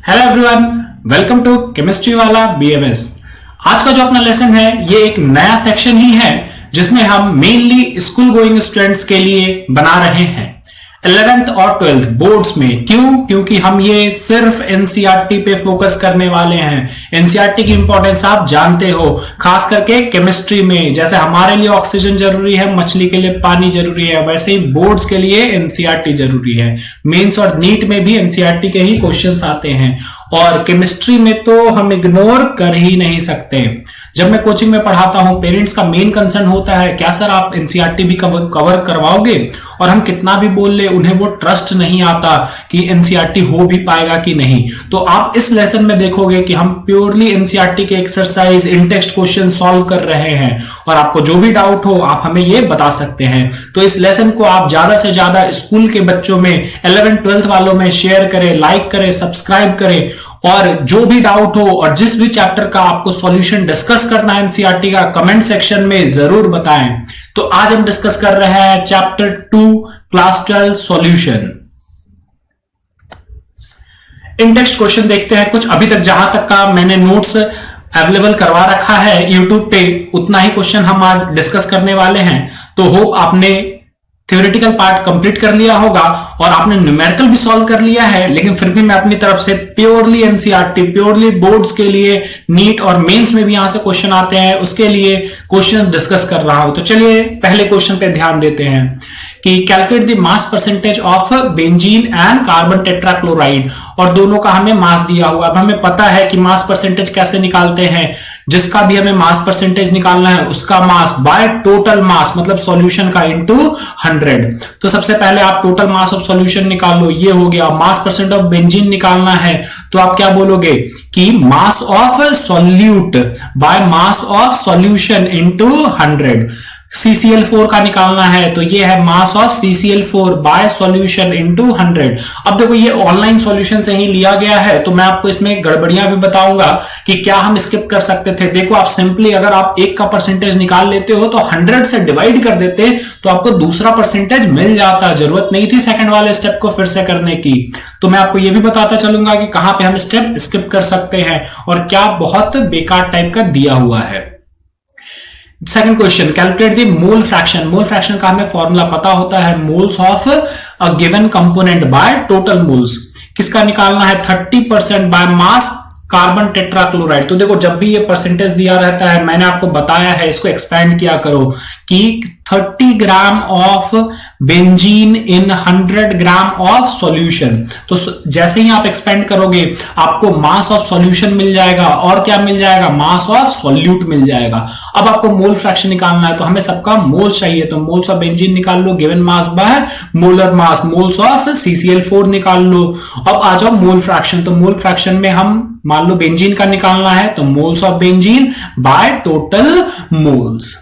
Hello everyone, welcome to chemistry वाला BMS. आज का जो अपना लेसन है ये एक नया सेक्शन ही है जिसमें हम मेनली स्कूल गोइंग स्टूडेंट्स के लिए बना रहे हैं 11th और 12th बोर्ड्स में। क्योंकि हम ये सिर्फ एनसीईआरटी पे फोकस करने वाले हैं। एनसीईआरटी की इंपॉर्टेंस आप जानते हो, खास करके केमिस्ट्री में। जैसे हमारे लिए ऑक्सीजन जरूरी है, मछली के लिए पानी जरूरी है, वैसे ही बोर्ड्स के लिए एनसीईआरटी जरूरी है। मेंस और नीट में भी एनसीईआरटी के ही क्वेश्चंस आते हैं और केमिस्ट्री में तो हम इग्नोर कर ही नहीं सकते। जब मैं कोचिंग में पढ़ाता हूं, पेरेंट्स का मेन कंसर्न होता है क्या सर आप एनसीईआरटी भी कवर करवाओगे, और हम कितना भी बोल ले उन्हें वो ट्रस्ट नहीं आता कि एनसीईआरटी हो भी पाएगा कि नहीं। तो आप इस लेसन में देखोगे कि हम प्योरली एनसीईआरटी के exercise in text question solve कर रहे हैं और आपको जो भी डाउट हो आप हमें ये बता सकते हैं। तो इस लेसन को आप ज्यादा से ज्यादा स्कूल के बच्चों में 11th 12th वालों में शेयर करें, लाइक करें, सब्सक्राइब करें, और जो भी डाउट हो और जिस भी चैप्टर का आपको सॉल्यूशन डिस्कस करना है एनसीईआरटी का, कमेंट सेक्शन में जरूर बताएं। तो आज हम डिस्कस कर रहे हैं चैप्टर 2 क्लास 12 सॉल्यूशन। इन टेक्स्ट क्वेश्चन देखते हैं कुछ। अभी तक जहां तक का मैंने नोट्स अवेलेबल करवा रखा है यूट्यूब पे, उतना ही क्वेश्चन हम आज डिस्कस करने वाले हैं। तो होप आपने थ्योरेटिकल पार्ट कंप्लीट कर लिया होगा और आपने न्यूमेरिकल भी सॉल्व कर लिया है, लेकिन फिर भी मैं अपनी तरफ से प्योरली एनसीईआरटी, प्योरली बोर्ड्स के लिए, नीट और मेंस में भी यहां से क्वेश्चन आते हैं, उसके लिए क्वेश्चन डिस्कस कर रहा हूं। तो चलिए पहले क्वेश्चन पे ध्यान देते हैं कि calculate the mass percentage of benzene and carbon tetrachloride, और दोनों का हमें मास दिया हुआ। अब हमें पता है कि मास परसेंटेज कैसे निकालते हैं। जिसका भी हमें मास परसेंटेज निकालना है उसका मास बाय टोटल मास, मतलब सॉल्यूशन का इनटू 100। तो सबसे पहले आप टोटल मास ऑफ सॉल्यूशन निकाल लो, ये हो गया। मास परसेंट ऑफ बेंजीन निकालना है तो आप क्या बोलोगे कि mass of solute by mass of solution into 100। CCl4 का निकालना है तो ये है mass of CCl4 by solution into 100। अब देखो ये ऑनलाइन सॉल्यूशन से ही लिया गया है, तो मैं आपको इसमें गड़बड़ियां भी बताऊंगा कि क्या हम स्किप कर सकते थे। देखो आप सिंपली अगर आप एक का परसेंटेज निकाल लेते हो तो 100 से डिवाइड कर देते तो आपको दूसरा परसेंटेज मिल जाता, जरूरत नहीं थी सेकंड वाले स्टेप को फिर से करने की। तो मैं आपको ये भी बताता चलूंगा कि कहां पे हम स्टेप स्किप कर सकते हैं और क्या बहुत बेकार टाइप का दिया हुआ है। Second question, calculate the mole fraction. Mole fraction का हमें फॉर्मूला पता होता है, moles of a given component by total moles. किसका निकालना है? 30% बाय मास कार्बन टेट्राक्लोराइड। तो देखो जब भी ये परसेंटेज दिया रहता है, मैंने आपको बताया है, इसको एक्सपेंड किया करो कि 30 gram of benzene in 100 gram of solution. तो जैसे ही आप एक्सपेंड करोगे आपको मास ऑफ सॉल्यूशन मिल जाएगा और क्या मिल जाएगा? मास ऑफ सॉल्यूट मिल जाएगा। अब आपको मोल फ्रैक्शन निकालना है तो हमें सबका मोल्स चाहिए, तो मोल्स ऑफ बेंजीन निकाल लो given mass by molar mass. Moles of CCl4 निकाल लो। अब आ जाओ मोल फ्रैक्शन। तो मोल फ्रैक्शन में हम मान लो बेंजीन का निकालना है तो moles of benzene by total moles.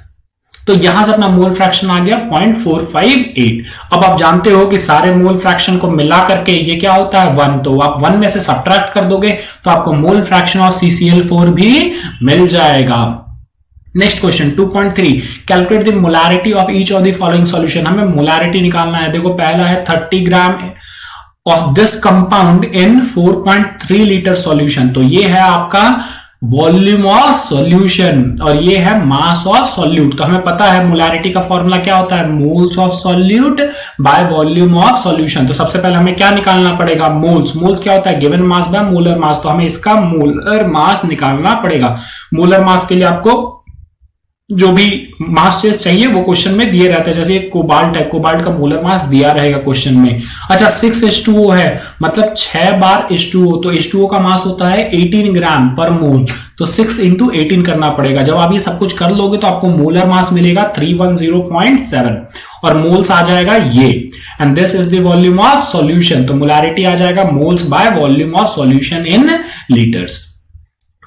तो यहां से अपना मोल फ्रैक्शन आ गया 0.458। अब आप जानते हो कि सारे मोल फ्रैक्शन को मिला करके ये क्या होता है? 1। तो आप 1 में से सब्ट्रैक्ट कर दोगे तो आपको मोल फ्रैक्शन ऑफ CCl4 भी मिल जाएगा। Next question 2.3, calculate the molarity of each of the following solution. हमें मोलैरिटी निकालना है। देखो पहला है 30 gram of this compound in 4.3 litre solution. तो ये है आपका वॉल्यूम ऑफ सॉल्यूशन और ये है मास ऑफ सॉल्यूट। तो हमें पता है मोलैरिटी का फॉर्मूला क्या होता है? Moles of solute by volume of solution. तो सबसे पहले हमें क्या निकालना पड़ेगा? मोल्स। मोल्स क्या होता है? Given mass by molar mass. तो हमें इसका मोलर मास निकालना पड़ेगा। मोलर मास के लिए आपको जो भी मास चेंज चाहिए वो क्वेश्चन में दिए रहते हैं। जैसे कोबाल्ट है, कोबाल्ट का मोलर मास दिया रहेगा क्वेश्चन में। अच्छा 6H2O है, मतलब 6 बार H2O। तो H2O का मास होता है 18 ग्राम पर मोल। तो 6 × 18 करना पड़ेगा। जब आप ये सब कुछ कर लोगे तो आपको मोलर मास मिलेगा 310.7 और मोल्स आ जाएगा ये। And this is the volume of solution. तो मोलैरिटी आ जाएगा moles by volume of solution in litres.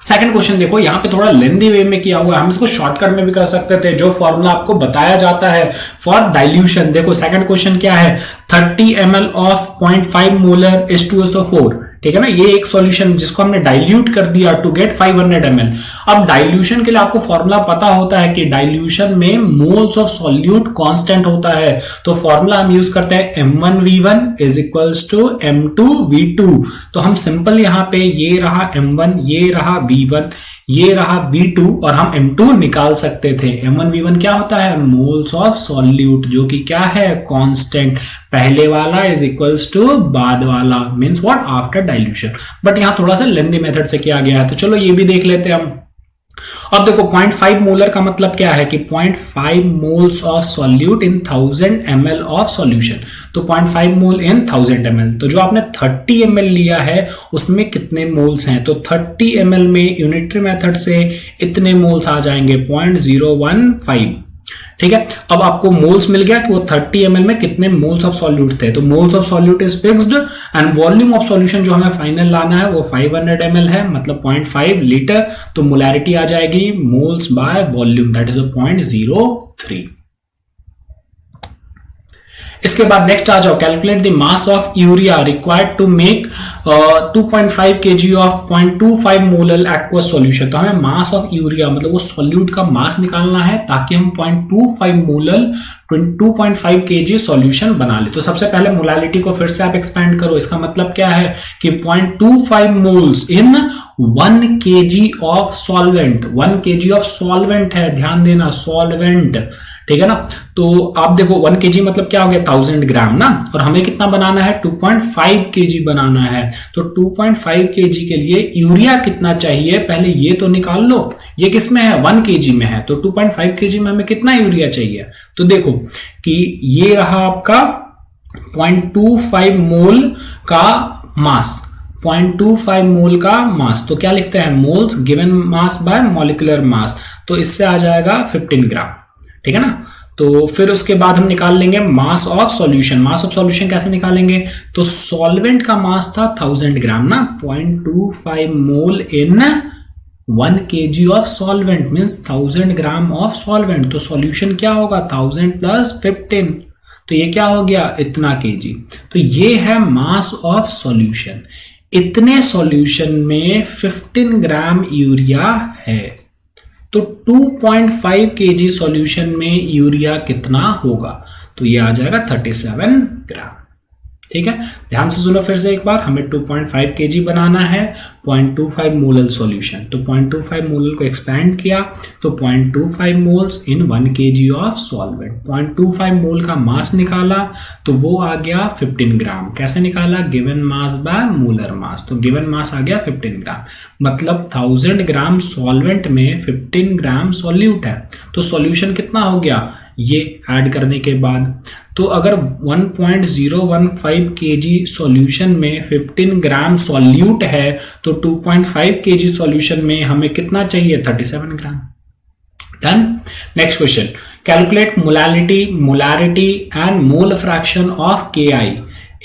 Second question देखो, यहां पे थोड़ा लेंदी वे में किया हुआ है, हम इसको शॉर्टकट में भी कर सकते थे। जो फॉर्मूला आपको बताया जाता है फॉर डाइल्यूशन, देखो सेकंड क्वेश्चन क्या है? 30 ml ऑफ 0.5 मोलर H2SO4, ठीक है ना। ये एक सॉल्यूशन जिसको हमने डाइल्यूट कर दिया टू गेट 500 ml। अब डाइल्यूशन के लिए आपको फॉर्मूला पता होता है कि डाइल्यूशन में मोल्स ऑफ सॉल्यूट कांस्टेंट होता है, तो फॉर्मूला हम यूज करते हैं M1V1 is equals to M2V2। तो हम सिंपल यहां पे ये रहा M1, ये रहा V1, ये रहा V2 और हम M2 निकाल सकते थे। M1V1 क्या होता है, मोल्स ऑफ सॉल्यूट, जो कि क्या है, कांस्टेंट। पहले वाला इज इक्वल्स टू बाद वाला, means what, after dilution. But यहां थोड़ा सा लेंथी मेथड से किया गया है, तो चलो ये भी देख लेते हैं हम। अब देखो 0.5 मोलर का मतलब क्या है कि 0.5 moles of solute in 1000 ml of solution. तो 0.5 मोल इन 1000 ml, तो जो आपने 30 ml लिया है उसमें कितने मोल्स हैं, तो 30 ml में यूनिटरी मेथड से इतने मोल्स आ जाएंगे 0.015। ठीक है। अब आपको मोल्स मिल गया कि वो 30 ml में कितने मोल्स ऑफ सॉल्यूट थे, तो moles of solute is fixed and volume of solution जो हमें फाइनल लाना है वो 500 ml है, मतलब 0.5 लीटर। तो मोलैरिटी आ जाएगी moles by volume, that is 0.03। इसके बाद नेक्स्ट आ जाओ, calculate the mass of urea required to make 2.5 kg of 0.25 molar aqueous solution. तो हमें मास ऑफ यूरिया मतलब वो सॉल्यूट का मास निकालना है ताकि हम 0.25 मोलर 2.5 kg सॉल्यूशन बना ले। तो सबसे पहले मोलालिटी को फिर से आप एक्सपेंड करो। इसका मतलब क्या है कि 0.25 moles in 1 kg of solvent. 1 kg of solvent है, ध्यान देना, सॉल्वेंट, ठीक है ना। तो आप देखो 1 kg मतलब क्या हो गया, 1000 ग्राम ना, और हमें कितना बनाना है, 2.5 kg बनाना है। तो 2.5 kg के लिए यूरिया कितना चाहिए, पहले ये तो निकाल लो। ये किस में है, 1 kg में है, तो 2.5 kg में हमें कितना यूरिया चाहिए। तो देखो कि ये रहा आपका 0.25 मोल का मास, 0.25 मोल का मास। तो क्या लिखते हैं, moles given mass bye molecular mass. तो इससे आ जाएगा 15 ग्राम, ठीक है ना। तो फिर उसके बाद हम निकाल लेंगे मास of solution. Mass of solution कैसे निकालेंगे, तो सॉल्वेंट का मास था 1000 ग्राम ना, 0.25 मोल इन 1 kg of solvent means 1000 gram of solvent. तो सॉल्यूशन क्या होगा, 1000 प्लस 15, तो ये क्या हो गया, इतना kg। तो ये है मास ऑफ सॉल्यूशन। इतने सॉल्यूशन में 15 ग्राम यूरिया है, तो 2.5 kg सॉल्यूशन में यूरिया कितना होगा, तो ये आ जाएगा 37 ग्राम। ठीक है, ध्यान से सुनो फिर से एक बार, हमें 2.5 kg बनाना है, 0.25 मोलर सॉल्यूशन। तो 0.25 मोलर को एक्सपैंड किया तो 0.25 moles in 1 kg of solvent. 0.25 मोल का मास निकाला तो वो आ गया 15 ग्राम। कैसे निकाला, given mass by molar mass. तो गिवन मास आ गया 15 ग्राम, मतलब 1000 ग्राम सॉल्वेंट में 15 ग्राम सॉल्यूट है। तो सॉल्यूशन कितना हो गया ये ऐड करने के बाद, तो अगर 1.015 kg सॉल्यूशन में 15 ग्राम सॉल्यूट है तो 2.5 kg सॉल्यूशन में हमें कितना चाहिए, 37 gram. Done. Next question, calculate molarity and mole fraction of Ki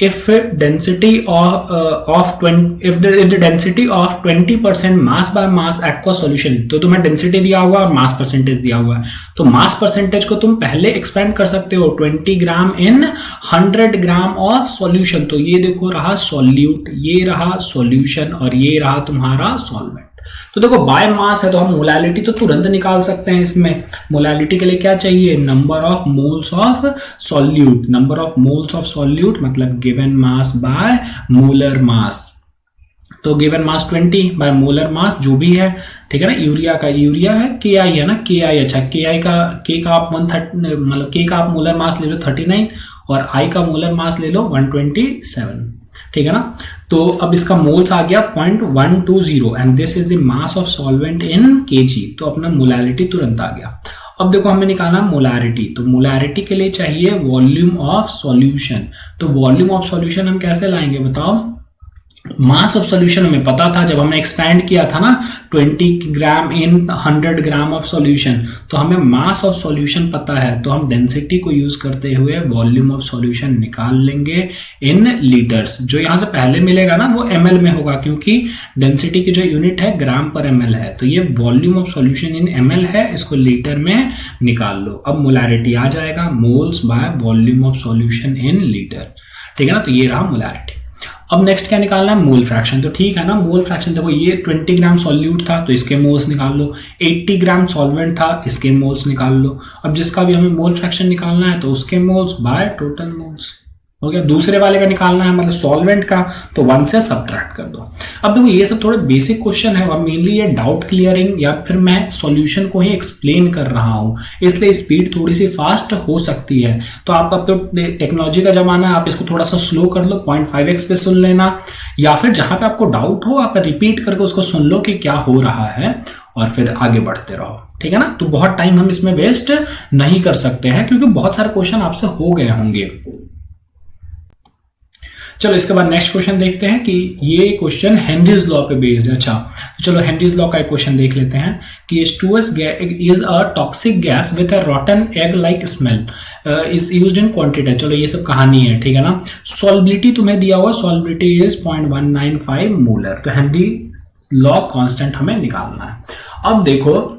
if density if the density of 20% mass by mass aqueous solution। तो तुम्हें डेंसिटी दिया हुआ और मास परसेंटेज दिया हुआ है, तो मास परसेंटेज को तुम पहले एक्सपेंड कर सकते हो, 20 ग्राम इन 100 ग्राम ऑफ सॉल्यूशन। तो ये देखो रहा सॉल्यूट, ये रहा सॉल्यूशन और ये रहा तुम्हारा सॉल्वेंट। तो देखो बाय मास है तो हम मोलालिटी तो तुरंत निकाल सकते हैं। इसमें मोलालिटी के लिए क्या चाहिए, number of moles of solute. Number of moles of solute मतलब given mass by molar mass. तो given mass 20 by molar mass जो भी है, ठीक है ना। यूरिया है Ki है ना, Ki। अच्छा Ki का K का आप 130 मतलब K का आप मोलर मास ले लो 39 और I का मोलर मास ले लो 127, ठीक है ना। तो अब इसका मोल्स आ गया 0.120 and this is the mass of solvent in kg। तो अपना मोलारिटी तुरंत आ गया। अब देखो हमें निकालना मोलारिटी, तो मोलारिटी के लिए चाहिए वॉल्यूम ऑफ सॉल्यूशन। तो वॉल्यूम ऑफ सॉल्यूशन हम कैसे लाएंगे बताओ, मास ऑफ सॉल्यूशन हमें पता था जब हमने एक्सपैंड किया था ना 20 ग्राम इन 100 ग्राम ऑफ सॉल्यूशन, तो हमें मास ऑफ सॉल्यूशन पता है, तो हम डेंसिटी को यूज करते हुए वॉल्यूम ऑफ सॉल्यूशन निकाल लेंगे इन लीटर्स। जो यहां से पहले मिलेगा ना वो ml में होगा, क्योंकि डेंसिटी की जो यूनिट है ग्राम पर ml है। तो ये volume of solution in ml है, इसको लीटर में निकाल लो। अब मोलारिटी आ जाएगा moles by volume of solution in litre, ठीक है ना। तो ये रहा मोलारिटी। अब नेक्स्ट क्या निकालना है, मोल फ्रैक्शन। तो ठीक है ना, मोल फ्रैक्शन देखो ये 20 ग्राम सॉल्यूट था तो इसके मोल्स निकाल लो, 80 ग्राम सॉल्वेंट था इसके मोल्स निकाल लो। अब जिसका भी हमें मोल फ्रैक्शन निकालना है तो उसके मोल्स बाय टोटल मोल्स हो गया। दूसरे वाले का निकालना है मतलब सॉल्वेंट का, तो 1 से सब्ट्रैक्ट कर दो। अब देखो ये सब थोड़े बेसिक क्वेश्चन है और मेनली ये डाउट क्लियरिंग या फिर मैं सॉल्यूशन को ही एक्सप्लेन कर रहा हूं, इसलिए स्पीड थोड़ी सी फास्ट हो सकती है। तो आप अब तो टेक्नोलॉजी का जमाना है, आप इसको थोड़ा सा स्लो कर लो, 0.5x पे सुन लेना, या फिर जहां पे आपको डाउट हो आप रिपीट करके उसको सुन लो कि क्या हो रहा है और फिर आगे बढ़ते रहो, ठीक है ना। तो बहुत टाइम हम इसमें वेस्ट नहीं कर सकते हैं क्योंकि बहुत सारे क्वेश्चन आपसे हो गए होंगे। चलो इसके बाद नेक्स्ट क्वेश्चन देखते हैं कि ये क्वेश्चन हेनरीज लॉ पे बेस्ड है। अच्छा तो चलो हेनरीज लॉ का एक क्वेश्चन देख लेते हैं कि H2S is a toxic gas with a रॉटन egg like smell is used in quantity. चलो ये सब कहानी है, ठीक है ना। सॉल्बिलिटी तुम्हें दिया हुआ, सॉल्बिलिटी इज 0.195 मोलर। तो हेनरी लॉ कांस्टेंट हमें निकालना है। अब देखो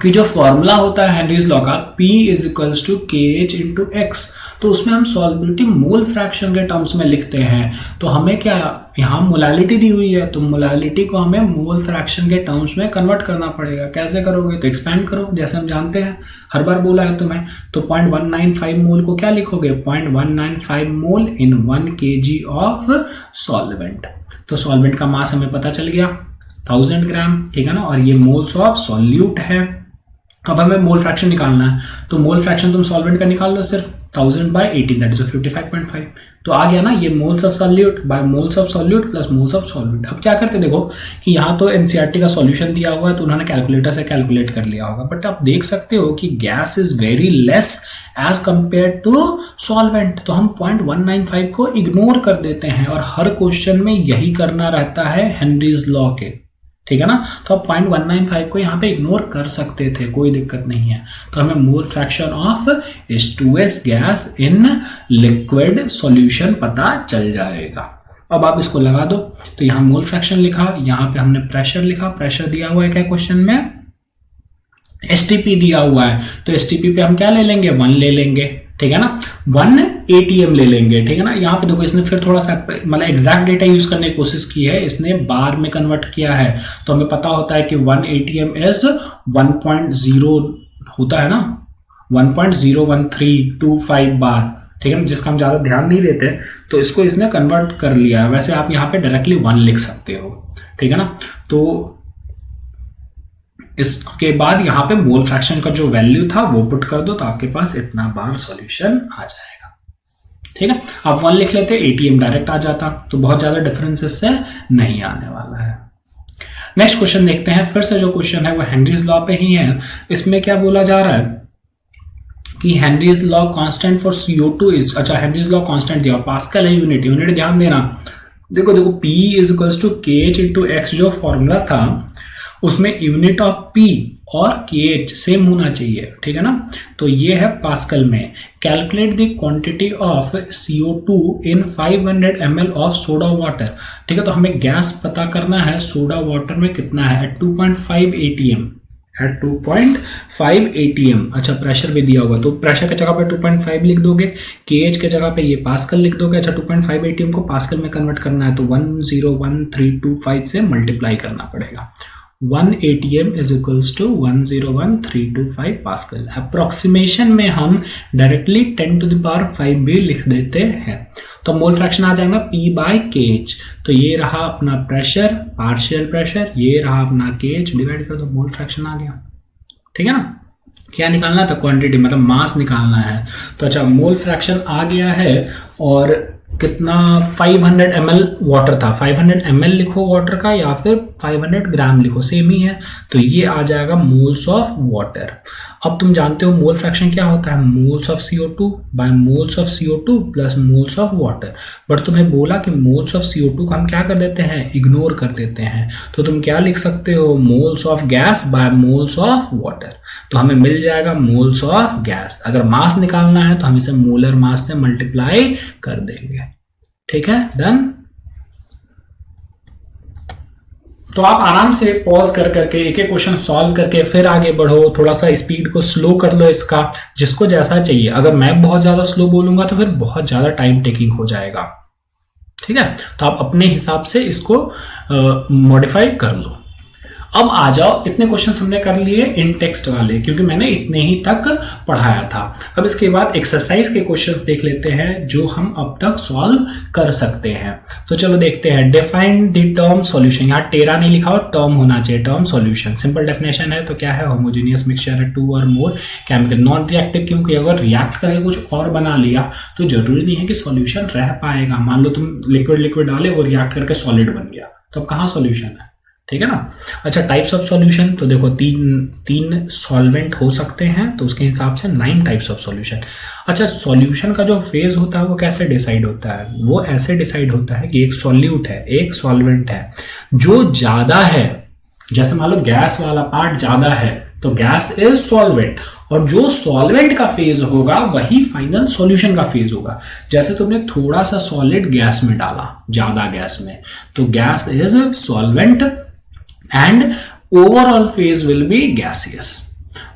कि जो फॉर्मूला होता है हेनरीज लॉ का P is equals to KH into x, तो उसमें हम सॉल्बिलिटी मोल फ्रैक्शन के टर्म्स में लिखते हैं। तो हमें क्या यहाँ मोलालिटी दी हुई है तो मोलालिटी को हमें मोल फ्रैक्शन के टर्म्स में कन्वर्ट करना पड़ेगा। कैसे करोगे, तो एक्सपेंड करो, जैसे हम जानते हैं हर बार बोला है तुम्हें। तो 0.195 मोल को क्या लिखोगे, 0.195 मोल इन 1 kg ऑफ सॉल्वेंट। तो सॉल्वेंट का मास हमें पता चल गया 1000 ग्राम, ठीक है ना, और ये मोल्स ऑफ सॉल्यूट है। अब हमें मोल फ्रैक्शन निकालना है, तो मोल फ्रैक्शन तुम सॉल्वेंट का निकाल लो सिर्फ 1000/18 दैट इज 55.5। तो आ गया ना ये moles of solute bye moles of solute plus moles of solvent. अब क्या करते देखो कि यहाँ तो एनसीईआरटी का सॉल्यूशन दिया हुआ है तो उन्होंने कैलकुलेटर से कैलकुलेट कर लिया होगा, बट आप देख सकते हो कि gas is very less as compare to solvent. तो हम 0.195 को इग्नोर कर देते हैं और हर क्वेश्चन में यही करना रहता है हेनरीज लॉ के, ठीक है ना। तो आप 0.195 को यहाँ पे इग्नोर कर सकते थे, कोई दिक्कत नहीं है। तो हमें मोल fraction of H2S gas in liquid solution पता चल जाएगा। अब आप इसको लगा दो, तो यहाँ मोल फ्रैक्शन लिखा, यहाँ पे हमने प्रेशर लिखा, प्रेशर दिया हुआ है क्या क्वेश्चन में, STP दिया हुआ है, तो STP पे हम क्या ले लेंगे, 1 ले लेंगे, ठीक है ना, 1 ATM ले लेंगे, ठीक है ना। यहाँ पे देखो इसने फिर थोड़ा सा मतलब एग्जैक्ट डेटा यूज करने की कोशिश की है, इसने बार में कन्वर्ट किया है। तो हमें पता होता है कि 1 ATM इज 1.0 होता है ना, 1.01325 बार, ठीक है ना, जिसका हम ज्यादा ध्यान नहीं देते, तो इसको इसने कन्वर्ट कर लिया है। वैसे आप यहाँ पे डायरेक्टली 1 लिख सकते हो, ठीक है ना। तो इसके बाद यहाँ पे मोल फ्रैक्शन का जो वैल्यू था वो पुट कर दो, तो आपके पास इतना बार सॉल्यूशन आ जाएगा, ठीक है। आप 1 लिख लेते, ATM डायरेक्ट आ जाता, तो बहुत ज्यादा डिफरेंस इससे नहीं आने वाला है। नेक्स्ट क्वेश्चन देखते हैं, फिर से जो क्वेश्चन है वो हेनरीज लॉ पे ही है। इसमें क्या बोला जा रहा है कि Henry's law constant for CO2 is, अच्छा हेनरीज लॉ कांस्टेंट दिया, पास्कल है, यूनिट ध्यान देना। देखो P is equals to KH into x जो फॉर्मूला था उसमें यूनिट ऑफ P और KH सेम होना चाहिए, ठीक है ना। तो ये है पास्कल में। Calculate the quantity of CO2 in 500 ml of soda water, ठीक है। तो हमें गैस पता करना है सोडा वाटर में कितना है, एट 2.5 ATM, एट 2.5 ATM। अच्छा प्रेशर भी दिया हुआ, तो प्रेशर की जगह पे 2.5 लिख दोगे, KH के जगह पे ये पास्कल लिख दोगे। अच्छा 2.5 ATM को पास्कल में कन्वर्ट करना है तो 101,325 से मल्टीप्लाई करना पड़ेगा। 1 ATM is equals to 101,325 pascal. Approximation में हम डायरेक्टली 10⁵ भी लिख देते हैं, तो मोल फ्रैक्शन आ जाएगा P/KH। तो ये रहा अपना प्रेशर, पार्शियल प्रेशर, ये रहा अपना KH, डिवाइड कर दो, मोल फ्रैक्शन आ गया, ठीक है ना। क्या निकालना था, क्वांटिटी मतलब मास निकालना है। तो अच्छा मोल फ्रैक्शन आ गया है और कितना 500 ml वाटर था, 500 ml लिखो वाटर का या फिर 500 ग्राम लिखो, सेम ही है। तो ये आ जाएगा मोल्स ऑफ वाटर। अब तुम जानते हो मोल फ्रैक्शन क्या होता है, moles of CO2 by moles of CO2 plus moles of water. But तुम्हें बोला कि मोल्स ऑफ CO2 को हम क्या कर देते हैं, इग्नोर कर देते हैं। तो तुम क्या लिख सकते हो, moles of gas by moles of water. तो हमें मिल जाएगा मोल्स ऑफ गैस। अगर मास निकालना है तो हम इसे मोलर मास से मल्टीप्लाई कर देंगे, ठीक है, डन। तो आप आराम से पॉज कर करके एक एक क्वेश्चन सॉल्व करके फिर आगे बढ़ो, थोड़ा सा स्पीड को स्लो कर लो इसका, जिसको जैसा चाहिए। अगर मैं बहुत ज्यादा स्लो बोलूंगा तो फिर बहुत ज्यादा टाइम टेकिंग हो जाएगा, ठीक है, तो आप अपने हिसाब से इसको मॉडिफाई कर लो। अब आ जाओ, इतने क्वेश्चंस हमने कर लिए इन टेक्स्ट वाले, क्योंकि मैंने इतने ही तक पढ़ाया था। अब इसके बाद एक्सरसाइज के क्वेश्चंस देख लेते हैं जो हम अब तक सॉल्व कर सकते हैं। तो चलो देखते हैं। डिफाइन द टर्म सॉल्यूशन, यहाँ टेरा नहीं लिखा और टर्म होना चाहिए, टर्म सॉल्यूशन। सिंपल डेफिनेशन है तो क्या है, होमोजेनियस मिक्सचर है 2 और मोर केमिकल, नॉन रिएक्टिव, क्योंकि अगर रिएक्ट करके कुछ और बना लिया तो जरूरी नहीं है कि सॉल्यूशन रह पाएगा। मान लो तुम लिक्विड डाले और रिएक्ट करके सॉलिड बन गया, तो अब कहाँ सॉल्यूशन है, ठीक है ना। अच्छा, टाइप्स ऑफ सॉल्यूशन, तो देखो तीन सॉल्वेंट हो सकते हैं, तो उसके हिसाब से 9 टाइप्स ऑफ सॉल्यूशन। अच्छा, सॉल्यूशन का जो फेज होता है वो कैसे डिसाइड होता है, वो ऐसे डिसाइड होता है कि एक सॉल्यूट है, एक सॉल्वेंट है, जो ज्यादा है, जैसे मान लो गैस वाला पार्ट ज्यादा है तो गैस इज सॉल्वेंट, और जो सॉल्वेंट का फेज होगा वही फाइनल सॉल्यूशन का फेज होगा। जैसे तुमने थोड़ा सा सॉलिड गैस में डाला, ज्यादा गैस में, तो gas is solvent and overall phase will be gaseous.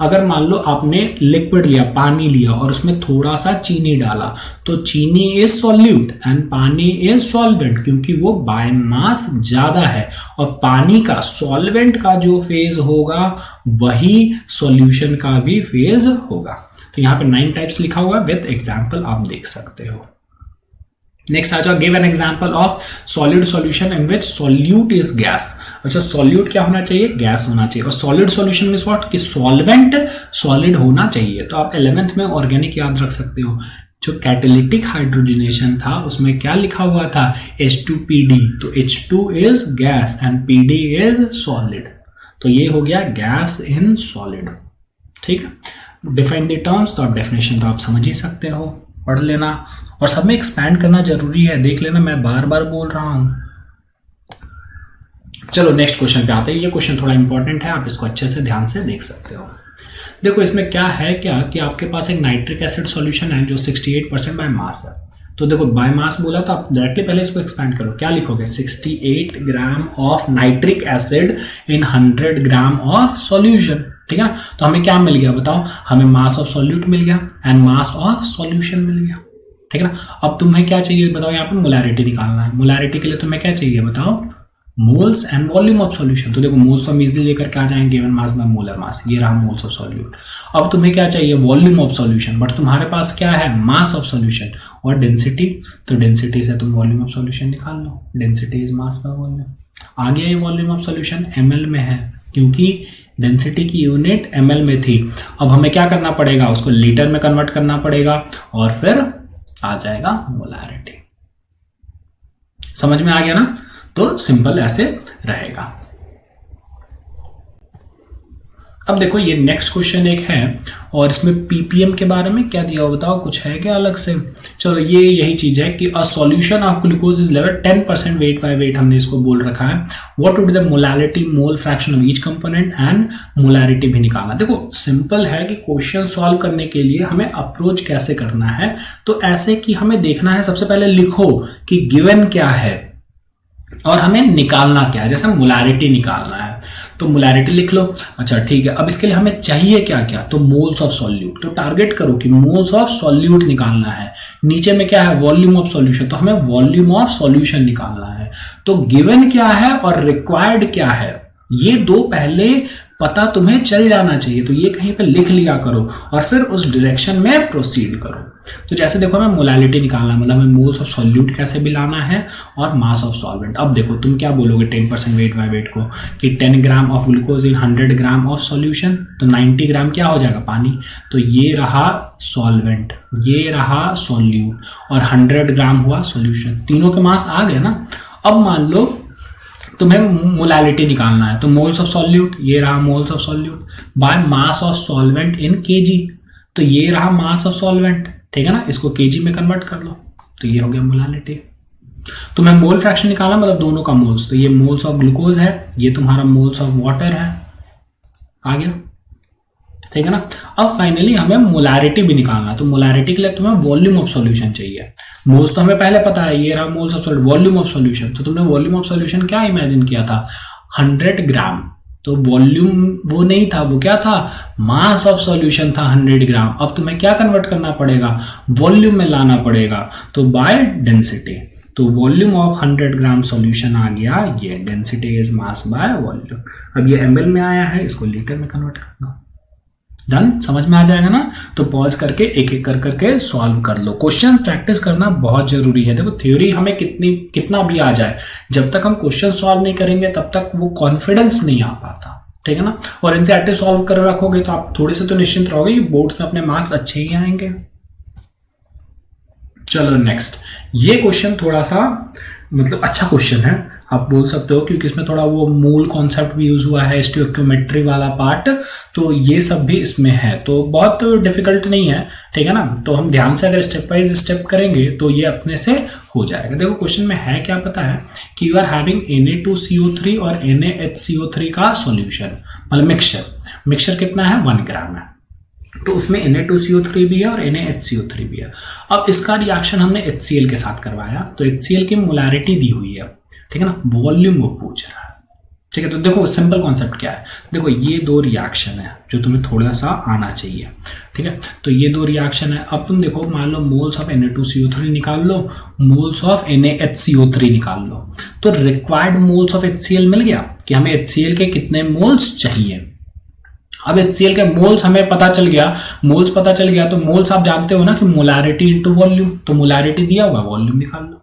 अगर मान लो आपने लिक्विड लिया, पानी लिया, और उसमें थोड़ा सा चीनी डाला, तो चीनी इज सॉल्यूट एंड पानी इज सॉल्वेंट, क्योंकि वो बाय मास ज्यादा है, और पानी का सॉल्वेंट का जो फेज होगा वही सॉल्यूशन का भी फेज होगा। तो यहाँ पे 9 टाइप्स लिखा हुआ है, विद एग्जाम्पल आप देख सकते हो। नेक्स्ट आ जाओ, give an example of solid solution in which solute is gas. अच्छा, सॉल्यूट क्या होना चाहिए, गैस होना चाहिए, और सॉलिड सॉल्यूशन में व्हाट, कि सॉल्वेंट सॉलिड होना चाहिए। तो आप 11th में ऑर्गेनिक याद रख सकते हो, जो कैटेलिटिक हाइड्रोजनेशन था उसमें क्या लिखा हुआ था, H2PD, तो H2 is gas and PD is solid, तो ये हो गया गैस इन सॉलिड। ठीक है, डिफाइन द टर्म्स, तो आप डेफिनेशन तो आप समझ ही सकते हो, पढ़ लेना, और सब में एक्सपैंड करना जरूरी है, देख लेना मैं बार बार बोल रहा हूं। चलो नेक्स्ट क्वेश्चन पे आते हैं। ये क्वेश्चन थोड़ा इंपॉर्टेंट है, आप इसको अच्छे से ध्यान से देख सकते हो। देखो इसमें क्या है, क्या कि आपके पास एक नाइट्रिक एसिड सॉल्यूशन है जो 68% बाय मास है। तो देखो बाय मास बोला तो आप डायरेक्टली पहले इसको एक्सपैंड करो, क्या लिखोगे, 68 gram of nitric acid in 100 gram of solution. ठीक है ना, तो हमें क्या मिल गया बताओ, हमें मास ऑफ सॉल्यूट मिल गया एंड मास ऑफ सॉल्यूशन मिल गया। ठीक है ना, अब तुम्हें क्या चाहिए बताओ, यहाँ पे मोलैरिटी निकालना है। मोलैरिटी के लिए तुम्हें क्या चाहिए बताओ, moles and volume of solution. तो देखो मोल्स हम इजीली लेकर के आ जाएंगे, गिवन मास में मोलर मास, ये रहा मोल्स ऑफ सॉल्यूट। अब तुम्हें क्या चाहिए, वॉल्यूम ऑफ सॉल्यूशन, बट तुम्हारे पास क्या है, मास ऑफ सॉल्यूशन और डेंसिटी, तो डेंसिटी से तुम वॉल्यूम ऑफ सॉल्यूशन निकाल लो, density is mass by volume. आ गया ये वॉल्यूम ऑफ सॉल्यूशन ml में है, क्योंकि डेंसिटी की यूनिट ml में थी। अब हमें क्या करना पड़ेगा, उसको लीटर में कन्वर्ट करना पड़ेगा और फिर आ जाएगा मोलैरिटी। समझ में आ गया ना, तो सिंपल ऐसे रहेगा। अब देखो ये नेक्स्ट क्वेश्चन एक है, और इसमें पीपीएम के बारे में क्या दिया हो बताओ, कुछ है क्या अलग से। चलो ये यही चीज है कि अ solution of glucose is level 10% weight by weight, हमने इसको बोल रखा है। What would be the molarity, mole fraction of each component and molarity भी निकालना। देखो सिंपल है कि क्वेश्चन सॉल्व करने के लिए हमें अप्रोच कैसे करना है, तो ऐसे कि हमें देखना है, सबसे पहले लिखो कि गिवन क्या है और हमें निकालना क्या है। जैसे मोलैरिटी निकालना है तो मोलैरिटी लिख लो। अच्छा ठीक है, अब इसके लिए हमें चाहिए क्या क्या, तो मोल्स ऑफ सॉल्यूट, तो टारगेट करो कि मोल्स ऑफ सॉल्यूट निकालना है। नीचे में क्या है, वॉल्यूम ऑफ सॉल्यूशन, तो हमें वॉल्यूम ऑफ सॉल्यूशन निकालना है। तो गिवन क्या है और रिक्वायर्ड क्या है, ये दो पहले पता तुम्हें चल जाना चाहिए, तो ये कहीं पे लिख लिया करो और फिर उस डायरेक्शन में प्रोसीड करो। तो जैसे देखो हमें मोलैरिटी निकालना है, मतलब हमें मोल्स ऑफ सॉल्यूट कैसे भी लाना है और मास ऑफ सॉल्वेंट। अब देखो तुम क्या बोलोगे 10% वेट बाय वेट को, कि 10 gram of glucose in 100 gram of solution, तो 90 ग्राम क्या हो जाएगा, पानी। तो ये रहा सॉल्वेंट, ये रहा सॉल्यूट, और 100 ग्राम हुआ सॉल्यूशन, तीनों के मास आ गए ना। अब मान लो तुम्हें मोलैरिटी निकालना है, तो मोल्स ऑफ सॉल्यूट, ये रहा moles of solute by mass of solvent in KG, तो ये रहा मास ऑफ सॉल्वेंट। ठीक है ना, इसको केजी में कन्वर्ट कर लो, तो ये हो गया मोलैरिटी। तुम्हें मोल फ्रैक्शन निकालना, मतलब दोनों का मोल्स, तो ये मोल्स ऑफ ग्लूकोज है, ये तुम्हारा मोल्स ऑफ वाटर है, आ गया। ठीक है ना, अब फाइनली हमें मोलैरिटी भी निकालना, तो मोलैरिटी के लिए तुम्हें वॉल्यूम ऑफ सॉल्यूशन चाहिए। मोल्स तो हमें पहले पता है, ये रहा moles of solute, volume of solution, तो तुमने वॉल्यूम ऑफ सॉल्यूशन क्या इमेजिन किया था, 100 ग्राम, तो वॉल्यूम वो नहीं था, वो क्या था, मास ऑफ सॉल्यूशन था 100 ग्राम। अब तुम्हें क्या कन्वर्ट करना पड़ेगा, वॉल्यूम में लाना पड़ेगा, तो बाय डेंसिटी। तो वॉल्यूम ऑफ 100 ग्राम सॉल्यूशन आ गया ये, density is mass by volume. अब ये ml में आया है, इसको लीटर में कन्वर्ट करना। डन, समझ में आ जाएगा ना। तो पॉज करके एक एक कर करके सॉल्व कर लो। क्वेश्चन प्रैक्टिस करना बहुत जरूरी है। देखो थ्योरी हमें कितना भी आ जाए, जब तक हम क्वेश्चन सॉल्व नहीं करेंगे तब तक वो कॉन्फिडेंस नहीं आ पाता, ठीक है ना। और एनसीईआरटी सॉल्व कर रखोगे तो आप थोड़े से तो निश्चिंत रहोगे कि बोर्ड्स में अपने मार्क्स अच्छे ही आएंगे। चलो नेक्स्ट, ये क्वेश्चन थोड़ा सा मतलब अच्छा क्वेश्चन है, आप बोल सकते हो, क्योंकि इसमें थोड़ा वो मूल कॉन्सेप्ट भी यूज हुआ है, स्टोइकियोमेट्री वाला पार्ट, तो ये सब भी इसमें है, तो बहुत डिफिकल्ट नहीं है, ठीक है ना। तो हम ध्यान से अगर स्टेप बाय स्टेप करेंगे तो ये अपने से हो जाएगा। देखो क्वेश्चन में है क्या पता है कि यू आर हैविंग Na2CO3 और NaHCO3 का सॉल्यूशन, मतलब मिक्सचर कितना है 1 ग्राम है, तो उसमें Na2CO3 भी है और NaHCO3 भी है। अब इसका रिएक्शन हमने HCl के साथ करवाया, तो HCl की मोलैरिटी दी हुई है, ठीक है ना, वॉल्यूम वो पूछ रहा है, ठीक है। तो देखो सिंपल कॉन्सेप्ट क्या है, देखो ये दो रिएक्शन है जो तुम्हें थोड़ा सा आना चाहिए, ठीक है। तो ये दो रिएक्शन है। अब तुम देखो, मान लो मोल्स ऑफ Na2CO3 निकाल लो, मोल्स ऑफ NaHCO3 निकाल लो, तो रिक्वायर्ड मोल्स ऑफ HCl मिल गया कि हमें HCl के कितने मोल्स चाहिए। अब HCl के मोल्स हमें पता चल गया, तो मोल्स आप जानते हो ना कि मोलैरिटी इनटू वॉल्यूम, तो मोलैरिटी दिया हुआ, वॉल्यूम निकाल लो,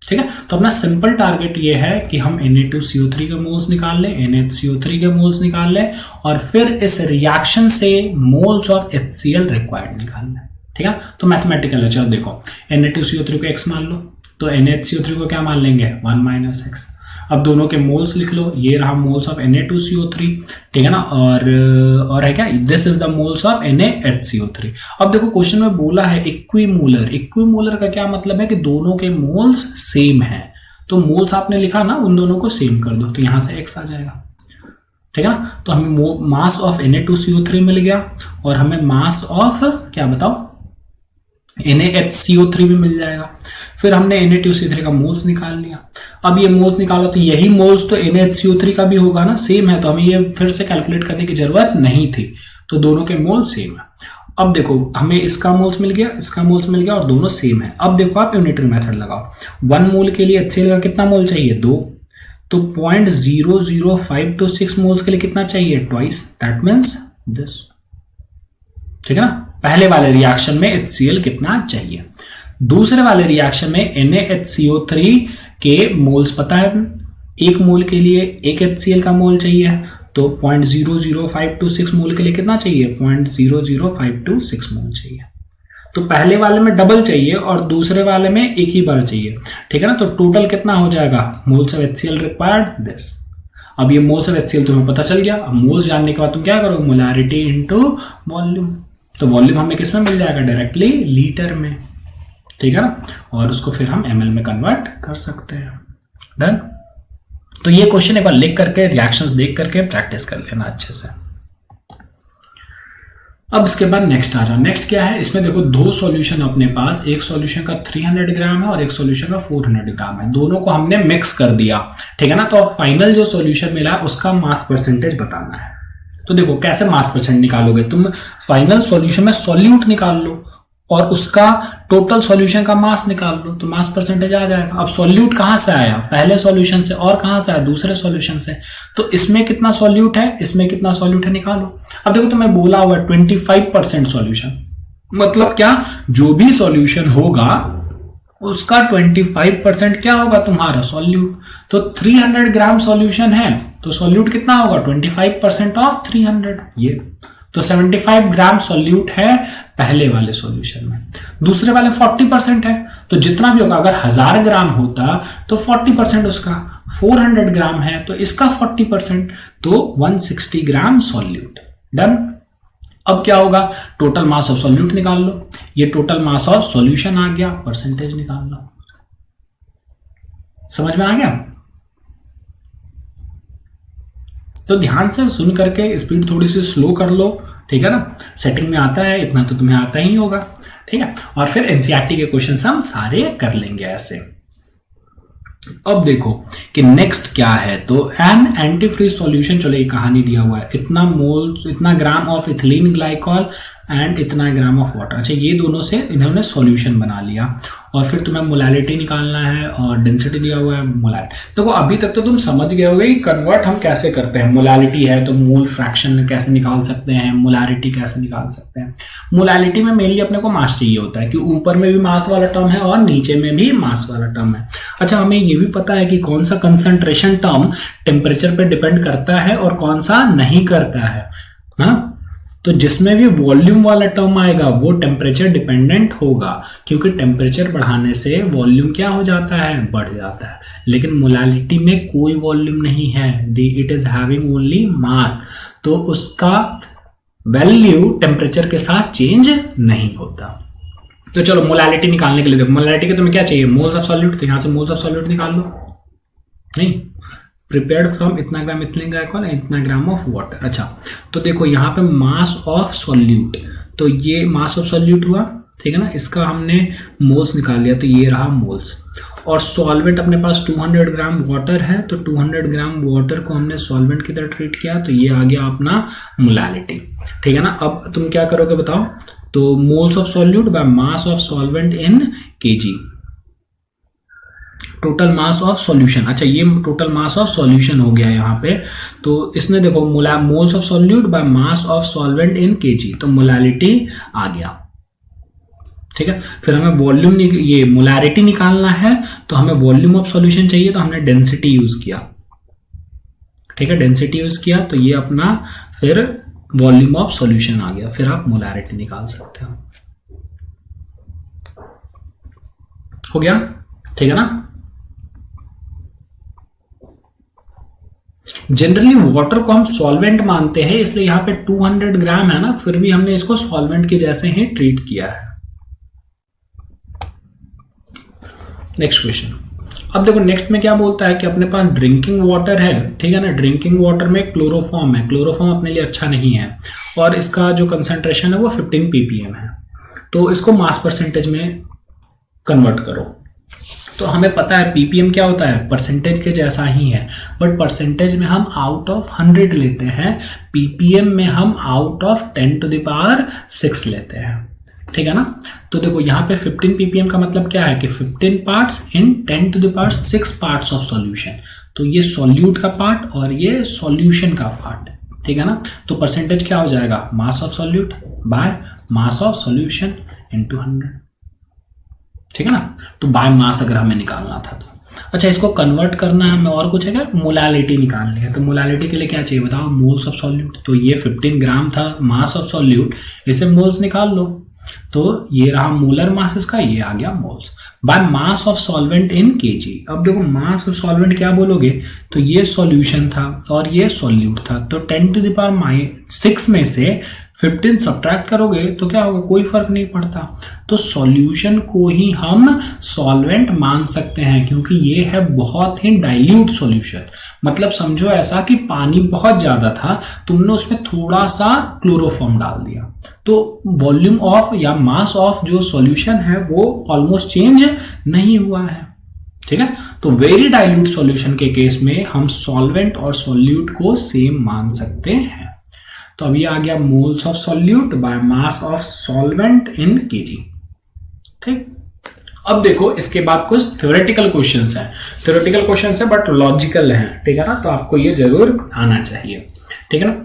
ठीक है। तो अपना सिंपल टारगेट ये है कि हम Na2CO3 के मोल्स निकाल लें, NaHCO3 के मोल्स निकाल लें, और फिर इस रिएक्शन से मोल्स ऑफ HCl रिक्वायर्ड निकाल लें, ठीक है। तो मैथमेटिकल है, चलो देखो Na2CO3 को x मान लो, तो NaHCO3 को क्या मान लेंगे 1 - x। अब दोनों के मोल्स लिख लो, ये रहा मोल्स ऑफ Na2CO3, ठीक है ना, और है क्या, this is the moles of NaHCO3। अब देखो क्वेश्चन में बोला है इक्विमोलर का क्या मतलब है कि दोनों के मोल्स सेम है, तो मोल्स आपने लिखा ना, उन दोनों को सेम कर दो, तो यहां से x आ जाएगा, ठीक है ना। तो हमें मास ऑफ Na2CO3 मिल गया, और हमें मास ऑफ क्या बताओ NaHCO3 भी मिल जाएगा। फिर हमने Na2CO3 का मोल्स निकाल लिया। अब ये मोल्स निकाला तो यही मोल्स तो NaHCO3 का भी होगा ना, सेम है, तो हमें ये फिर से कैलकुलेट करने की जरूरत नहीं थी, तो दोनों के मोल्स सेम है। अब देखो हमें इसका मोल्स मिल गया, और दोनों सेम है। अब देखो आप यूनिटरी मेथड लगाओ, 1 मोल के लिए HCl का कितना मोल चाहिए 2, तो 0.0056 मोल्स के लिए कितना चाहिए ट्वाइस, दैट मीन्स दिस, ठीक है ना। पहले वाले रिएक्शन में HCl कितना चाहिए, दूसरे वाले रिएक्शन में NaHCO3 के मोल्स पता है, 1 मोल के लिए 1 HCl का मोल चाहिए, तो 0.00526 मोल के लिए कितना चाहिए 0.00526 मोल चाहिए। तो पहले वाले में डबल चाहिए और दूसरे वाले में एक ही बार चाहिए, ठीक है ना। तो टोटल कितना हो जाएगा, moles of HCl required this. अब ये मोल्स ऑफ HCl तुम्हें पता चल गया। अब मोल्स जानने के बाद तुम क्या करोगे, मोलैरिटी इनटू वॉल्यूम, तो वॉल्यूम हमें किस में मिल जाएगा, डायरेक्टली लीटर में, ठीक है ना, और उसको फिर हम ml में कन्वर्ट कर सकते हैं। डन। तो ये क्वेश्चन एक बार लिख करके, रिएक्शंस देख करके प्रैक्टिस कर लेना अच्छे से। अब इसके बाद नेक्स्ट आ जाओ। नेक्स्ट क्या है, इसमें देखो 2 सॉल्यूशन अपने पास, एक सॉल्यूशन का 300 ग्राम है और एक सॉल्यूशन का 400 ग्राम है, दोनों को हमने मिक्स कर दिया, ठीक है ना। तो अब फाइनल जो सॉल्यूशन मिला उसका मास परसेंटेज बताना है। तो देखो कैसे मास परसेंट निकालोगे, तुम फाइनल सॉल्यूशन में सॉल्यूट निकाल लो और उसका टोटल सॉल्यूशन का मास निकाल लो, तो मास परसेंटेज आ जाएगा। अब सॉल्यूट कहां से आया, पहले सॉल्यूशन से, और कहां से आया, दूसरे सॉल्यूशन से, तो इसमें कितना सॉल्यूट है, इसमें कितना सॉल्यूट है, निकालो। अब देखो तुम्हें बोला हुआ 25% सॉल्यूशन, मतलब क्या, जो भी सॉल्यूशन होगा उसका 25% क्या होगा तुम्हारा सॉल्यूट। तो 300 ग्राम सॉल्यूशन है तो सॉल्यूट कितना होगा 25% ऑफ 300, ये तो 75 ग्राम सॉल्यूट है पहले वाले सॉल्यूशन में। दूसरे वाले 40% है, तो जितना भी होगा, अगर 1000 ग्राम होता तो 40% उसका, 400 ग्राम है तो इसका 40%, तो 160 ग्राम सॉल्यूट। डन। अब क्या होगा, टोटल मास ऑफ सॉल्यूट निकाल लो, ये टोटल मास ऑफ सॉल्यूशन आ गया, परसेंटेज निकाल लो। समझ में आ गया। तो ध्यान से सुन करके स्पीड थोड़ी सी स्लो कर लो, ठीक है ना, सेटिंग में आता है, इतना तो तुम्हें आता ही होगा, ठीक है। और फिर एनसीईआरटी के क्वेश्चन हम सारे कर लेंगे ऐसे। अब देखो कि नेक्स्ट क्या है, तो एन एंटी फ्रीज सॉल्यूशन, चलो ये कहानी दिया हुआ है, इतना gram of ethylene glycol and इतना ग्राम ऑफ वाटर। अच्छा, ये दोनों से इन्होंने सॉल्यूशन बना लिया और फिर तुम्हें मोलालिटी निकालना है और डेंसिटी दिया हुआ है मोलालिटी। देखो अभी तक तो तुम समझ गए होगे कि कन्वर्ट हम कैसे करते हैं। मोलालिटी है तो मोल फ्रैक्शन कैसे निकाल सकते हैं, मोलारिटी कैसे निकाल सकते हैं। मोलालिटी में मेनली अपने को मास चाहिए होता है कि ऊपर में भी मास वाला टर्म है और नीचे में भी मास वाला टर्म है। अच्छा, हमें ये भी पता है कि कौन सा कंसंट्रेशन टर्म टेम्परेचर पे डिपेंड करता है और कौन सा नहीं करता है ना। तो जिसमें भी वॉल्यूम वाला टर्म आएगा वो टेम्परेचर डिपेंडेंट होगा, क्योंकि टेम्परेचर बढ़ाने से वॉल्यूम क्या हो जाता है, बढ़ जाता है। लेकिन मोलालिटी में कोई वॉल्यूम नहीं है, इट इज हैविंग ओनली मास, तो उसका वैल्यू टेम्परेचर के साथ चेंज नहीं होता। तो चलो मोलालिटी निकालने के लिए देखो, मोलालिटी के तुम्हें क्या चाहिए, मोल्स ऑफ सॉल्यूट, तो यहां से मोल्स ऑफ सॉल्यूट निकाल लो। नहीं, प्रिपेयर्ड फ्रॉम इतना ग्राम इथिलीन ग्लाइकॉल इतना ग्राम ऑफ वाटर। अच्छा, तो देखो यहाँ पे मास ऑफ सॉल्यूट, तो ये मास ऑफ सॉल्यूट हुआ, ठीक है ना, इसका हमने मोल्स निकाल लिया, तो ये रहा मोल्स। और सॉल्वेंट अपने पास 200 ग्राम वाटर है, तो 200 ग्राम वाटर को हमने सॉल्वेंट की तरह ट्रीट किया, तो ये आ गया अपना मोलालिटी, ठीक है ना। अब तुम क्या करोगे बताओ, तो moles of solute by mass of solvent in KG, total mass of solution. अच्छा, ये टोटल मास ऑफ सॉल्यूशन हो गया यहाँ पे, तो इसमें देखो moles of solute by mass of solvent in KG, तो मोलालिटी आ गया, ठीक है। फिर हमें वॉल्यूम, ये मोलारिटी निकालना है, तो हमें वॉल्यूम ऑफ सॉल्यूशन चाहिए, तो हमने डेंसिटी यूज किया, ठीक है, डेंसिटी यूज किया, तो ये अपना फिर वॉल्यूम ऑफ सॉल्यूशन आ गया। फिर आप मोलारिटी निकाल सकते हो, हो गया, ठीक है ना। जनरली वाटर को हम सॉल्वेंट मानते हैं, इसलिए यहां पे 200 ग्राम है ना, फिर भी हमने इसको सॉल्वेंट के जैसे ही ट्रीट किया है। नेक्स्ट क्वेश्चन, अब देखो नेक्स्ट में क्या बोलता है कि अपने पास ड्रिंकिंग वाटर है, ठीक है ना। ड्रिंकिंग वाटर में क्लोरोफॉर्म है, क्लोरोफॉर्म अपने लिए अच्छा नहीं है और इसका जो कंसंट्रेशन है वो 15 ppm है, तो इसको मास परसेंटेज में कन्वर्ट करो। तो हमें पता है ppm क्या होता है, परसेंटेज के जैसा ही है, बट परसेंटेज में हम आउट ऑफ 100 लेते हैं, ppm में हम आउट ऑफ 10⁶ लेते हैं, ठीक है ना। तो देखो यहाँ पे 15 ppm का मतलब क्या है कि 15 parts in 10⁶ parts of solution, तो ये सॉल्यूट का पार्ट और ये सॉल्यूशन का पार्ट, ठीक है ना। तो परसेंटेज क्या हो जाएगा, मास of solute by mass of solution into 100, ठीक है ना। तो बाय मास अगर हमें निकालना था तो। अच्छा, इसको कन्वर्ट करना है हमें, और कुछ है क्या, मोलालिटी निकालनी है। तो मोलालिटी के लिए क्या चाहिए बताओ, मोल्स ऑफ सॉल्यूट, तो ये 15 ग्राम था मास ऑफ सॉल्यूट, इसे मोल्स निकाल लो, तो ये रहा मोलर मास इसका, ये आ गया moles bye mass of solvent in KG. अब देखो मास ऑफ सॉल्वेंट क्या बोलोगे, तो ये सॉल्यूशन था और ये सॉल्यूट था, तो 10⁻6 में से 15 सब्ट्रैक्ट करोगे तो क्या होगा, कोई फर्क नहीं पड़ता। तो सॉल्यूशन को ही हम सॉल्वेंट मान सकते हैं, क्योंकि ये है बहुत ही डाइल्यूट सॉल्यूशन। मतलब समझो ऐसा कि पानी बहुत ज्यादा था, तुमने उसमें थोड़ा सा क्लोरोफॉर्म डाल दिया, तो वॉल्यूम ऑफ या मास ऑफ जो सॉल्यूशन है वो ऑलमोस्ट चेंज नहीं हुआ है, ठीक है। तो वेरी डाइल्यूट सॉल्यूशन के केस में हम सॉल्वेंट और सॉल्यूट को सेम मान सकते हैं। तो अभी आ गया moles of solute by mass of solvent in KG, ठीक। अब देखो इसके बाद कुछ थ्योरेटिकल क्वेश्चंस हैं, थ्योरेटिकल क्वेश्चंस है बट लॉजिकल हैं, ठीक है ना, तो आपको ये जरूर आना चाहिए, ठीक है ना।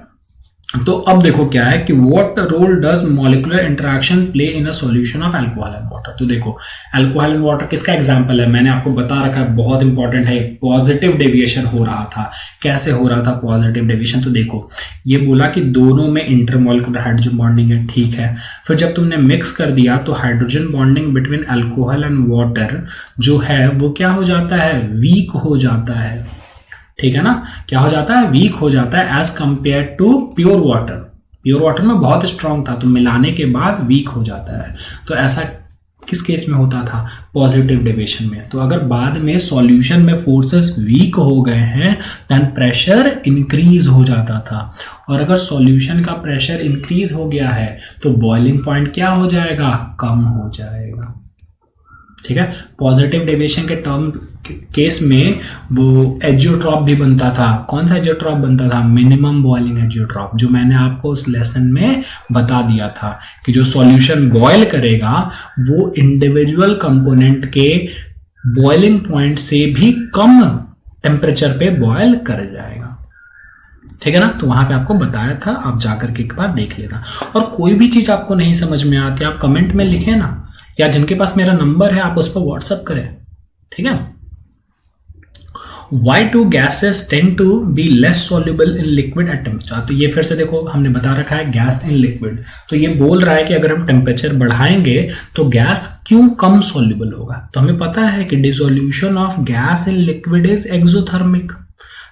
तो अब देखो क्या है कि what role does molecular interaction play in a solution of alcohol and water. तो देखो अल्कोहल एंड वाटर किसका एग्जांपल है, मैंने आपको बता रखा है, बहुत इंपॉर्टेंट है। पॉजिटिव डेविएशन हो रहा था, कैसे हो रहा था पॉजिटिव डेविएशन, तो देखो ये बोला कि दोनों में इंटरमॉलिक्यूलर हाइड्रोजन बॉन्डिंग है, ठीक है। फिर जब तुमने मिक्स कर दिया तो hydrogen bonding between alcohol and water जो है वो क्या हो जाता है, वीक हो जाता है, ठीक है ना। क्या हो जाता है, वीक हो जाता है as compare to pure water. Pure water में बहुत स्ट्रांग था, तो मिलाने के बाद वीक हो जाता है। तो ऐसा किस केस में होता था, पॉजिटिव डेविएशन में। तो अगर बाद में सॉल्यूशन में फोर्सेस वीक हो गए हैं देन प्रेशर इंक्रीज हो जाता था, और अगर सॉल्यूशन का प्रेशर इंक्रीज हो गया है तो बॉइलिंग पॉइंट क्या हो जाएगा, कम हो जाएगा, ठीक है। पॉजिटिव डेविएशन के टर्म केस में वो एजियोट्रॉप भी बनता था। कौन सा एजियोट्रॉप बनता था? मिनिमम बॉइलिंग एजियोट्रॉप, जो मैंने आपको उस लेसन में बता दिया था कि जो सॉल्यूशन बॉयल करेगा वो इंडिविजुअल कंपोनेंट के बॉइलिंग पॉइंट से भी कम टेम्परेचर पे बॉयल कर जाएगा, ठीक है ना। तो वहां पे आपको बताया था, आप जाकर के एक बार देख लेना। और कोई भी चीज आपको नहीं समझ में आती आप कमेंट में लिखें ना, या जिनके पास मेरा नंबर है आप उस पर व्हाट्सएप करें, ठीक है। Why do gases tend to be less soluble in liquid at temperature? तो ये फिर से देखो हमने बता रखा है गैस इन लिक्विड, तो ये बोल रहा है कि अगर हम टेम्परेचर बढ़ाएंगे तो गैस क्यों कम सॉल्युबल होगा। तो हमें पता है कि dissolution of gas in liquid is exothermic.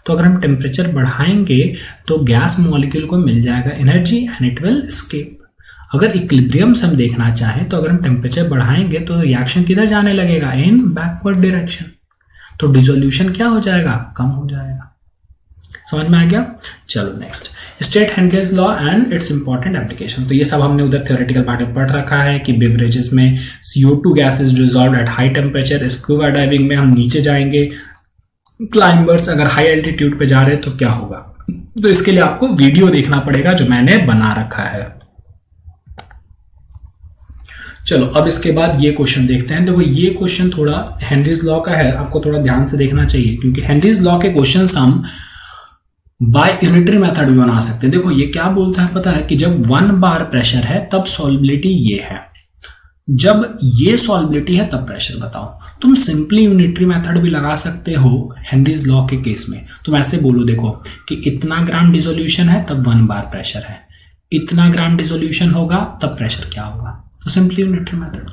तो अगर हम टेम्परेचर बढ़ाएंगे तो गैस मॉलिक्यूल को मिल जाएगा energy and it will escape. अगर इक्विलिब्रियम से हम देखना चाहें तो अगर हम टेम्परेचर बढ़ाएंगे तो रिएक्शन किधर जाने लगेगा? इन बैकवर्ड डायरेक्शन। तो डिसोल्यूशन क्या हो जाएगा? कम हो जाएगा। समझ में आ गया? चलो next, state Henry's law and it's important application. तो ये सब हमने उधर थ्योरेटिकल पार्ट में पढ़ रखा है कि बेवरेजेस में CO2 gas is dissolved at high temperature. Scuba diving में हम नीचे जाएंगे, क्लाइंबर्स अगर हाई एल्टीट्यूड पे जा रहे हैं तो क्या होगा। तो इसके लिए आपको वीडियो देखना पड़ेगा जो मैंने बना रखा है। चलो अब इसके बाद ये क्वेश्चन देखते हैं। देखो ये क्वेश्चन थोड़ा हेनरीज लॉ का है, आपको थोड़ा ध्यान से देखना चाहिए क्योंकि हेनरीज लॉ के क्वेश्चंस हम बाय यूनिटरी मेथड भी बना सकते हैं। देखो ये क्या बोलता है पता है कि जब 1 बार प्रेशर है तब सॉल्युबिलिटी ये है, जब ये सॉल्युबिलिटी है तब प्रेशर बताओ। तुम सिंपली यूनिटरी मेथड भी लगा सकते हो हेनरीज लॉ के केस में। तुम ऐसे बोलो देखो कि इतना ग्राम डिसोल्यूशन है तब 1 बार प्रेशर है, इतना ग्राम डिसोल्यूशन होगा तब प्रेशर क्या होगा। तो सिंपली यूनिटरी मेथड।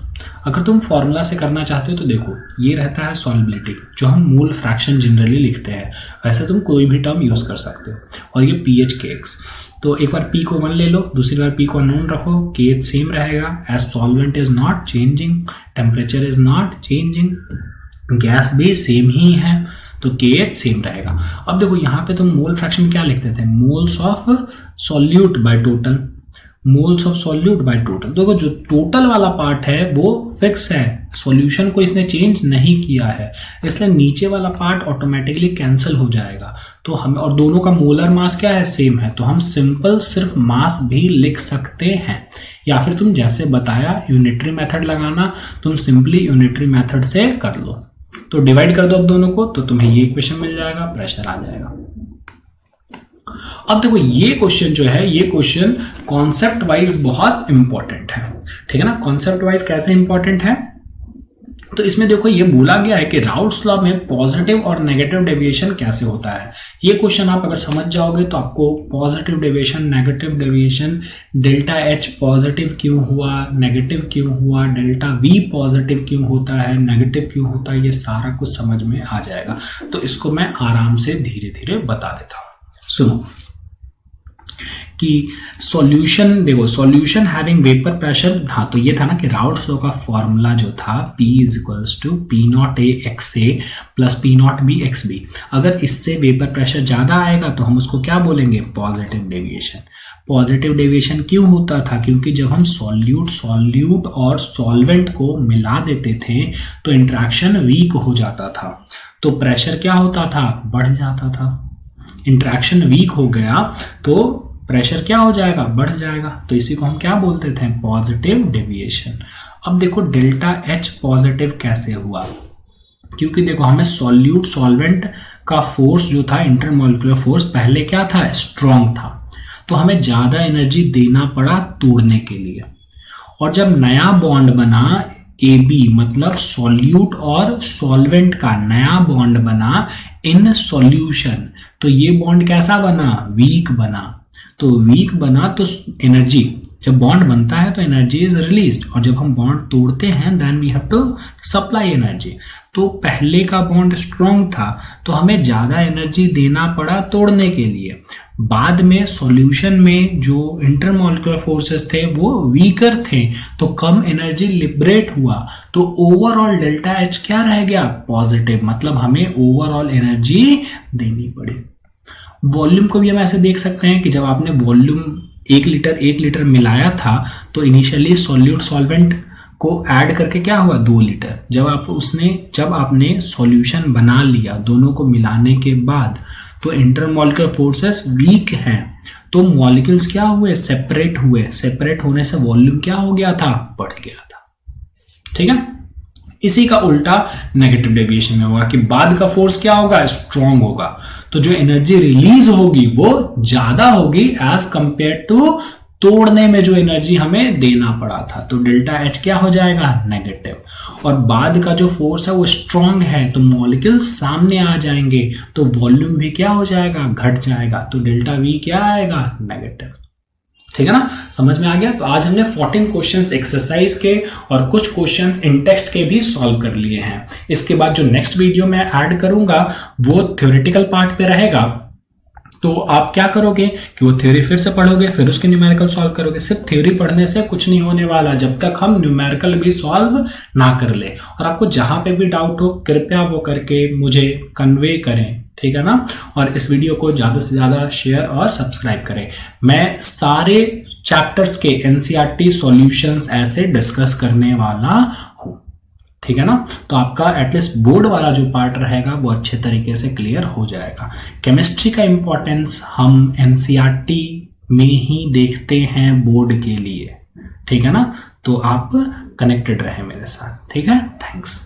अगर तुम फॉर्मूला से करना चाहते हो तो देखो ये रहता है सॉल्युबिलिटी, जो हम मूल फ्रैक्शन जनरली लिखते हैं। वैसे तुम कोई भी टर्म यूज कर सकते हो। और ये pH KX, तो एक बार P को 1 ले लो, दूसरी बार P को अननोन रखो, KH सेम रहेगा। As solvent is not changing, temperature is not changing, gas भी सेम ही है, तो KH सेम रहेगा। अब देखो यहाँ पे तुम मोल फ्रैक्शन में क्या लिखते थे? Moles of solute by total, moles of solute by total. देखो जो टोटल वाला पार्ट है वो फिक्स है, सॉल्यूशन को इसने चेंज नहीं किया है, इसलिए नीचे वाला पार्ट ऑटोमेटिकली कैंसिल हो जाएगा। तो हम, और दोनों का मोलर मास क्या है? सेम है। तो हम सिंपल सिर्फ मास भी लिख सकते हैं, या फिर तुम जैसे बताया यूनिटरी मेथड लगाना, तुम सिंपली यूनिटरी मेथड से कर लो। तो डिवाइड कर दो अब दोनों को, तो तुम्हें ये इक्वेशन मिल जाएगा, प्रेशर आ जाएगा। अब देखो ये क्वेश्चन जो है, ये क्वेश्चन कॉन्सेप्ट वाइज बहुत इंपॉर्टेंट है, ठीक है ना। कॉन्सेप्ट वाइज कैसे इंपॉर्टेंट है? तो इसमें देखो ये बोला गया है कि राउट्स लॉ में पॉजिटिव और नेगेटिव डेविएशन कैसे होता है। ये क्वेश्चन आप अगर समझ जाओगे तो आपको positive deviation, negative deviation, delta H positive क्यों हुआ, नेगेटिव क्यों हुआ, डेल्टा V पॉजिटिव क्यों होता है, नेगेटिव क्यों होता है, ये सारा कुछ समझ में आ जाएगा। तो इसको मैं आराम से धीरे धीरे बता देता हूँ। सुनो कि सॉल्यूशन, देखो सॉल्यूशन हैविंग वेपर प्रेशर था, तो ये था ना कि राउट्स लॉ का फॉर्मूला जो था P is equals to P0A XA plus P0B XB। अगर इससे वेपर प्रेशर ज्यादा आएगा तो हम उसको क्या बोलेंगे? Positive deviation. पॉजिटिव डेविएशन क्यों होता था? क्योंकि जब हम सॉल्यूट और सॉल्वेंट को मिला देते थे तो इंट्रैक्शन वीक हो जाता था, तो प्रेशर क्या होता था? बढ़ जाता था। इंट्रैक्शन वीक हो गया तो प्रेशर क्या हो जाएगा? बढ़ जाएगा। तो इसी को हम क्या बोलते थे? Positive deviation. अब देखो डेल्टा H पॉजिटिव कैसे हुआ? क्योंकि देखो हमें सॉल्यूट सॉल्वेंट का फोर्स जो था, इंटरमॉलिक्यूलर फोर्स, पहले क्या था? स्ट्रॉन्ग था, तो हमें ज्यादा एनर्जी देना पड़ा तोड़ने के लिए। और जब नया बॉन्ड बना AB, मतलब सॉल्यूट और सॉल्वेंट का नया बॉन्ड बना इन सॉल्यूशन, तो ये बॉन्ड कैसा बना? वीक बना। तो वीक बना तो एनर्जी, जब बॉन्ड बनता है तो एनर्जी इज रिलीज्ड, और जब हम बॉन्ड तोड़ते हैं then we have to supply energy. तो पहले का बॉन्ड स्ट्रॉन्ग था तो हमें ज्यादा एनर्जी देना पड़ा तोड़ने के लिए। बाद में सॉल्यूशन में जो इंटरमॉलिक्यूलर फोर्सेस थे वो वीकर थे, तो कम एनर्जी लिबरेट हुआ, तो ओवरऑल डेल्टा H क्या रह गया? पॉजिटिव, मतलब हमें ओवरऑल एनर्जी देनी पड़ी। वॉल्यूम को भी हम ऐसे देख सकते हैं कि जब आपने वॉल्यूम 1 लीटर मिलाया था तो इनिशियली सॉल्यूट सॉल्वेंट को ऐड करके क्या हुआ 2 लीटर। जब आपने सॉल्यूशन बना लिया दोनों को मिलाने के बाद, तो इंटरमॉलिक्यूलर फोर्सेस वीक हैं, तो मॉलिक्यूल्स क्या हुए, सेपरेट हुए। सेपरेट होने से वॉल्यूम क्या हो गया था, बढ़ गया था। ठीक है, इसी का उल्टा नेगेटिव डेविएशन में होगा कि बाद का फोर्स क्या होगा, स्ट्रांग होगा, तो जो एनर्जी रिलीज होगी वो ज्यादा होगी एज कंपेयर टू तोड़ने में जो एनर्जी हमें देना पड़ा था। तो डेल्टा एच क्या हो जाएगा, नेगेटिव। और बाद का जो फोर्स है वो स्ट्रांग है, तो मॉलिक्यूल सामने आ जाएंगे, तो वॉल्यूम भी क्या हो जाएगा, घट जाएगा, तो डेल्टा वी क्या आएगा, नेगेटिव। ठीक है ना, समझ में आ गया। तो आज हमने 14 क्वेश्चंस एक्सरसाइज के और कुछ क्वेश्चंस इन टेक्स्ट के भी सॉल्व कर लिए हैं। इसके बाद जो नेक्स्ट वीडियो में ऐड करूंगा वो थ्योरेटिकल पार्ट पे रहेगा। तो आप क्या करोगे कि वो थ्योरी फिर से पढ़ोगे, फिर उसके न्यूमेरिकल सॉल्व करोगे। सिर्फ थ्योरी पढ़ने से कुछ नहीं होने वाला जब तक हम न्यूमेरिकल भी सॉल्व ना कर ले। और आपको जहां पे भी डाउट हो कृपया वो करके मुझे कन्वे करें, ठीक है ना। और इस वीडियो को ज़्यादा से ज़्यादा शेयर और सब्सक्राइब करें। मैं सारे चैप्टर्स के एनसीईआरटी सॉल्यूशंस ऐसे डिस्कस करने वाला हूँ, ठीक है ना। तो आपका एटलीस्ट बोर्ड वाला जो पार्ट रहेगा वो अच्छे तरीके से क्लियर हो जाएगा। केमिस्ट्री का इंपॉर्टेंस हम एनसीईआरटी में ही देखते हैं बोर्ड के लिए, ठीक है ना। तो आप कनेक्टेड रहे मेरे साथ, ठीक है। थैंक्स।